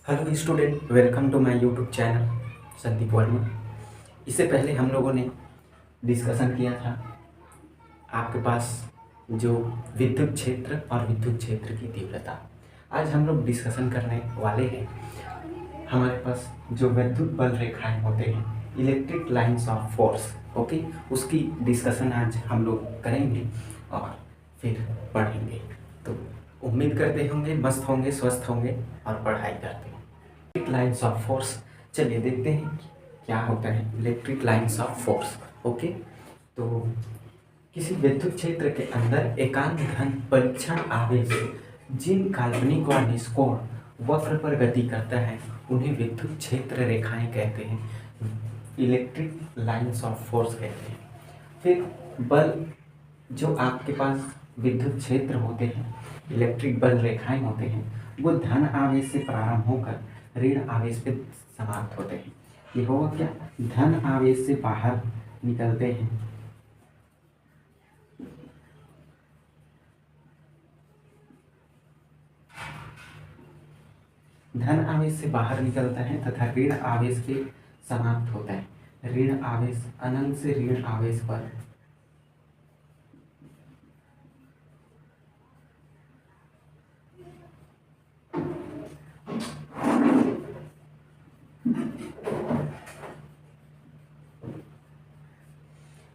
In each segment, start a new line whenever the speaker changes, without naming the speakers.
Hello student, welcome to my YouTube channel Sandeep Verma. इससे पहले हम लोगों ने डिस्कशन किया था आपके पास जो विद्युत क्षेत्र और विद्युत क्षेत्र की तीव्रता। आज हम लोग डिस्कशन करने वाले हैं हमारे पास जो विद्युत बल रेखाएं होते हैं, electric lines of force. Okay, उसकी डिस्कशन आज हम लोग करेंगे और फिर पढ़ेंगे। तो उम्मीद करते होंगे मस्त होंगे, स्वस्थ होंगे और पढ़ाई करते हैं। इलेक्ट्रिक लाइंस ऑफ फोर्स, चलिए देखते हैं क्या होता है electric lines of force. Okay, तो किसी विद्युत क्षेत्र के अंदर एकांत घन परीक्षण आवेश जिन काल्पनिक व निष्कोण वक्र पर गति करता है उन्हें विद्युत क्षेत्र रेखाएं कहते हैं, इलेक्ट्रिक लाइंस ऑफ फोर्स कहते हैं। फिर बल, जो आपके पास विद्युत क्षेत्र होते हैं, इलेक्ट्रिक बल रेखाएं होते हैं, वो धन आवेश से प्रारंभ होकर ऋण आवेश पे समाप्त होते हैं। ये होगा क्या? धन आवेश से बाहर निकलते हैं, धन आवेश से बाहर निकलता है तथा ऋण आवेश पे समाप्त होता है। ऋण आवेश अनंत से ऋण आवेश पर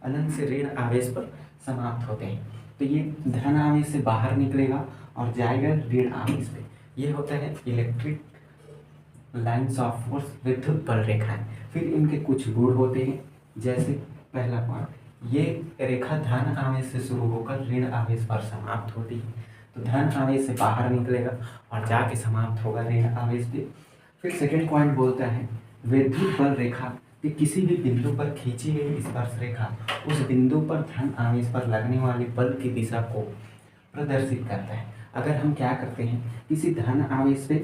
अनंत से ऋण आवेश पर समाप्त होते हैं। तो ये धन आवेश से बाहर निकलेगा और जाएगा ऋण आवेश पे। ये होता है इलेक्ट्रिक लाइंस ऑफ फोर्स, विद्युत बल रेखाएं। फिर इनके कुछ गुण होते हैं, जैसे पहला पॉइंट, ये रेखा धन आवेश से शुरू होकर ऋण आवेश पर समाप्त होती है। तो धन आवेश से बाहर निकलेगा और जाके समाप्त होगा ऋण आवेश पे। फिर सेकेंड पॉइंट बोलता है विद्युत बल रेखा कि किसी भी बिंदु पर खींची गई स्पर्श रेखा उस बिंदु पर धन आवेश पर लगने वाले बल की दिशा को प्रदर्शित करता है। अगर हम क्या करते हैं, किसी धन आवेश पे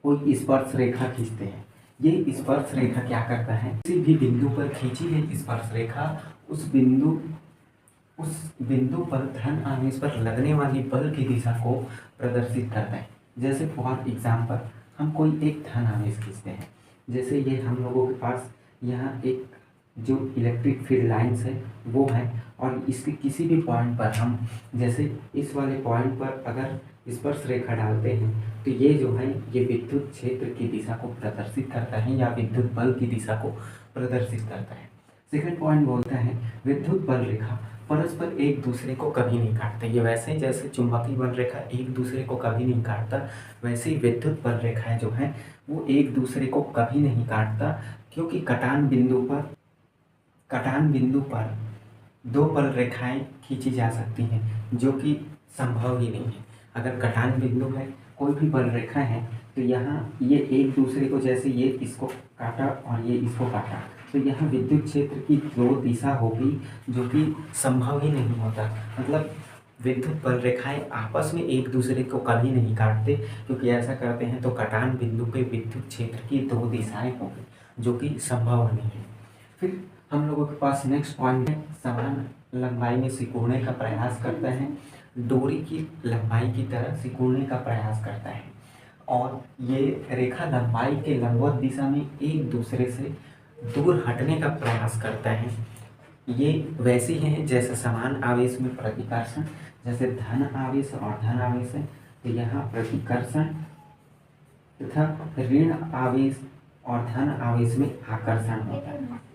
कोई स्पर्श रेखा खींचते हैं, ये स्पर्श रेखा क्या करता है, किसी भी बिंदु पर खींची गई स्पर्श रेखा उस बिंदु पर धन आवेश पर लगने वाली बल की दिशा को प्रदर्शित करता है। जैसे फॉर एग्जाम्पल हम कोई एक धन आवेश खींचते हैं, जैसे ये हम लोगों के पास यहाँ एक जो इलेक्ट्रिक फील्ड लाइंस है वो है, और इसके किसी भी पॉइंट पर हम, जैसे इस वाले पॉइंट पर अगर स्पर्श रेखा डालते हैं तो ये जो है ये विद्युत क्षेत्र की दिशा को प्रदर्शित करता है या विद्युत बल की दिशा को प्रदर्शित करता है। सेकंड पॉइंट बोलता है विद्युत बल रेखा परस्पर एक दूसरे को कभी नहीं काटते। ये वैसे जैसे चुंबकीय बल रेखा एक दूसरे को कभी नहीं काटता, वैसे ही विद्युत बल रेखाएं जो हैं वो एक दूसरे को कभी नहीं काटता, क्योंकि कटान बिंदु पर दो बल रेखाएं खींची जा सकती हैं, जो कि संभव ही नहीं है। अगर कटान बिंदु है, कोई भी बल रेखा है, तो यहाँ ये एक दूसरे को, जैसे ये इसको काटा और ये इसको काटा, तो यहाँ विद्युत क्षेत्र की दो दिशा होगी, जो कि संभव ही नहीं होता। मतलब विद्युत बल रेखाएं आपस में एक दूसरे को कभी नहीं काटते, क्योंकि ऐसा करते हैं तो कटान बिंदु पे विद्युत क्षेत्र की दो दिशाएं होंगी, जो कि संभव नहीं है। फिर हम लोगों के पास नेक्स्ट पॉइंट है समान लंबाई में सिकुड़ने का प्रयास करता है, डोरी की लंबाई की तरह सिकुड़ने का प्रयास करता है, और ये रेखा लंबाई के लंबवत दिशा में एक दूसरे से दूर हटने का प्रयास करता है। ये वैसी हैं जैसे समान आवेश में प्रतिकर्षण, जैसे धन आवेश और धन आवेश है तो यहाँ प्रतिकर्षण, तथा ऋण आवेश और धन आवेश में आकर्षण होता है।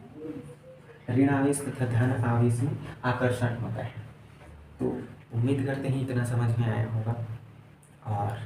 ऋण आवेश तथा धन आवेश में आकर्षण होता है। तो उम्मीद करते हैं इतना समझ में आया होगा, और